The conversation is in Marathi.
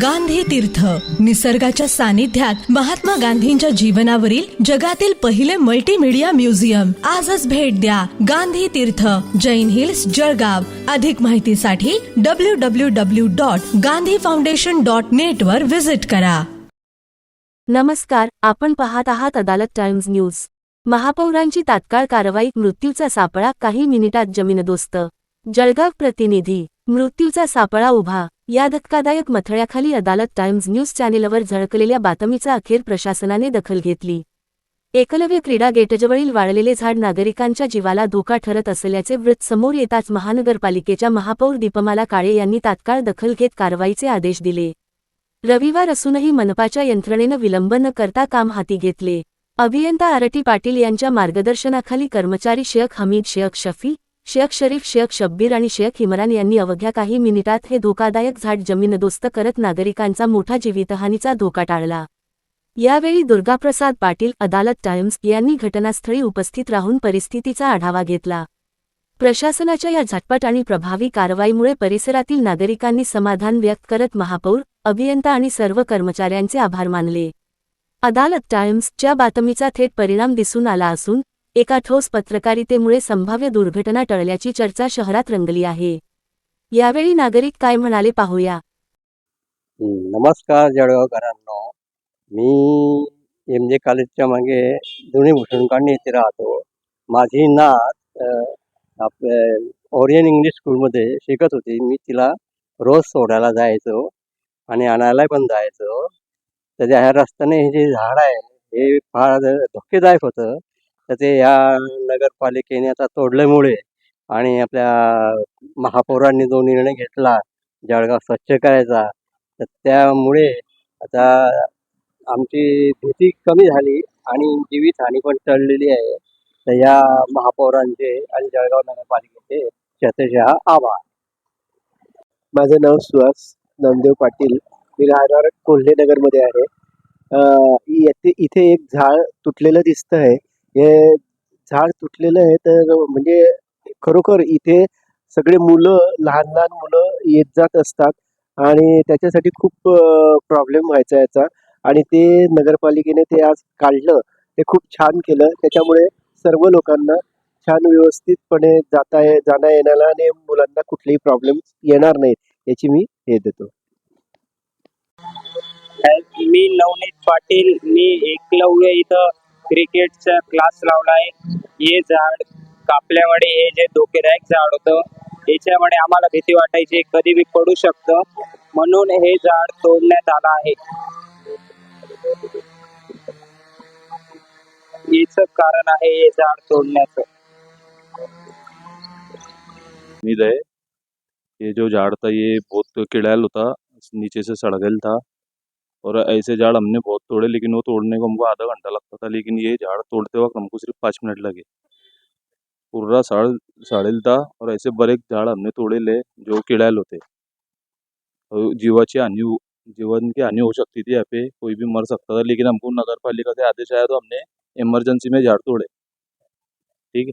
गांधी तीर्थ, निसर्गाच्या सानिध्यात महात्मा गांधींच्या जीवनावरील जगातील पहिले मल्टीमीडिया म्युझियम. आजच भेट द्या. गांधी तीर्थ, जैन हिल्स, जळगाव. अधिक माहितीसाठी www.gandhifoundation.net वर विजिट करा. नमस्कार, आपण पाहत आहात अदालत टाइम्स न्यूज. महापौरांची तात्काळ कारवाई, मृत्यूचा सापळा काही मिनिटात जमीनदोस्त. जळगाव प्रतिनिधी. मृत्यूचा सापळा उभा. या धक्कादायक मथळ्याखाली अदालत टाइम्स न्यूज चॅनेलवर झळकलेल्या बातमीचा अखेर प्रशासनाने दखल घेतली. एकलव्य क्रीडा गेटजवळील वाळलेले झाड नागरिकांच्या जीवाला धोका ठरत असल्याचे वृत्त समोर येताच महानगरपालिकेच्या महापौर दीपमाला काळे यांनी तात्काळ दखल घेत कारवाईचे आदेश दिले. रविवार असूनही मनपाच्या यंत्रणेनं विलंब न करता काम हाती घेतले. अभियंता आरटी पाटील यांच्या मार्गदर्शनाखाली कर्मचारी शेख हमीद, शेख शफी, शेख शरीफ, शेख शब्बीर आणि शेख इम्रान यांनी अवघ्या काही मिनिटात हे धोकादायक झाड जमीनदोस्त करत नागरिकांचा मोठा जीवितहानीचा धोका टाळला. यावेळी दुर्गाप्रसाद पाटील, अदालत टाइम्स यांनी घटनास्थळी उपस्थित राहून परिस्थितीचा आढावा घेतला. प्रशासनाच्या या झटपट आणि प्रभावी कारवाईमुळे परिसरातील नागरिकांनी समाधान व्यक्त करत महापौर, अभियंता आणि सर्व कर्मचाऱ्यांचे आभार मानले. अदालत टाइम्सच्या बातमीचा थेट परिणाम दिसून आला असून एका ठोस पत्रकारितेमुळे संभाव्य दुर्घटना टळल्याची चर्चा शहरात रंगली आहे. यावेळी नागरिक काय म्हणाले पाहूया. नमस्कार जळगावकरांनो, मी MJ कॉलेजच्या मागे दोन्ही भूषणकांनी येथे राहतो. माझी नात आपल्या ओरियन इंग्लिश स्कूलमध्ये शिकत होती. मी तिला रोज सोडायला जायचो आणि आणायला पण जायचो. त्याच्या ह्या रस्त्याने हे जे झाड आहे हे फार धोकेदायक होतं. तर ते ह्या नगरपालिकेने आता तोडल्यामुळे आणि आपल्या महापौरांनी जो निर्णय घेतला जळगाव स्वच्छ करायचा, तर त्यामुळे आता आमची भीती कमी झाली आणि जीवितहानी पण टळलेली आहे. तर या महापौरांचे आणि जळगाव नगरपालिकेचे शतशः आभार. माझं नाव सुहास नामदेव पाटील. मी राहणार कोल्हे नगरमध्ये आहे. इथे एक झाड तुटलेलं दिसतं आहे. हे झाड तुटलेलं आहे तर म्हणजे खरोखर इथे सगळे मुलं, लहान लहान मुलं येत जात असतात आणि त्याच्यासाठी खूप प्रॉब्लेम व्हायचा याचा. आणि ते नगरपालिकेने ते आज काढलं, ते खूप छान केलं. त्याच्यामुळे सर्व लोकांना छान व्यवस्थितपणे जाणं येण्याला आणि मुलांना कुठलेही प्रॉब्लेम येणार नाहीत याची मी हे देतो. मी नवनीत पाटील. मी एकलव्य इथं क्रिकेटचा क्लास लावलाय. हे झाड कापल्यामुळे हे जे धोकेदायक झाड होतं याच्यामुळे आम्हाला भीती वाटायची, कधी बी पडू शकतं, म्हणून हे झाड तोडण्यात आलं आहे. याच कारण आहे हे झाड तोड़ण्याचं. उम्मीद है ये जो झाड़ था ये बहुत किड़ैल होता, नीचे से सड़ गया था और ऐसे झाड़ हमने बहुत तोड़े, लेकिन वो तोड़ने को हमको आधा घंटा लगता था, लेकिन ये झाड़ तोड़ते वक्त हमको सिर्फ 5 मिनट लगे. पूरा साड़ेल था और ऐसे बड़े झाड़ हमने तोड़े ले जो किड़ैल होते. जीवन की हानि हो सकती थी, यहाँ पे कोई भी मर सकता था, लेकिन हमको नगर पालिका से आदेश आया तो हमने इमरजेंसी में झाड़ तोड़े. ठीक है.